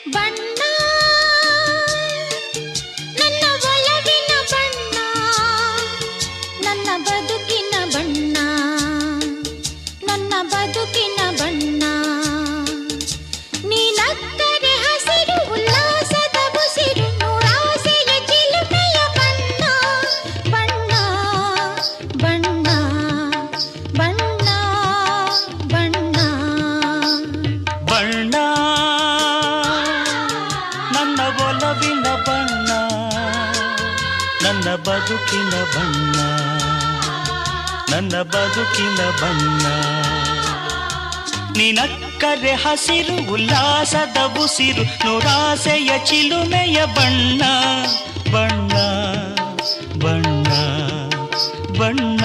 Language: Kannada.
ಬಣ್ಣ ನನ್ನ ಒಲವಿನ ಬಣ್ಣ, ನನ್ನ ಬದುಕಿನ ಬಣ್ಣ, ನನ್ನ ಬದುಕಿನ ಬಣ್ಣ. ನೀನಕ್ಕರೆ ಹಸಿರು ಉಲ್ಲಾಸದ ಬುಸಿರು, ನೂರಾಸೆಯ ಚಿಲುಮೆಯ ಬಣ್ಣ. ಬಣ್ಣ ಬಣ್ಣ ಬಣ್ಣ ಬಣ್ಣ ಬಣ್ಣ ನನ್ನ ಒಲವಿನ ಬಣ್ಣ, ನನ್ನ ಬದುಕಿನ ಬಣ್ಣ, ನನ್ನ ಬದುಕಿನ ಬಣ್ಣ. ನಿನಕ್ಕರೆ ಹಸಿರು ಉಲ್ಲಾಸದ ಬುಸಿರು, ನೂರಾಸೆಯ ಚಿಲುಮೆಯ ಬಣ್ಣ. ಬಣ್ಣ ಬಣ್ಣ ಬಣ್ಣ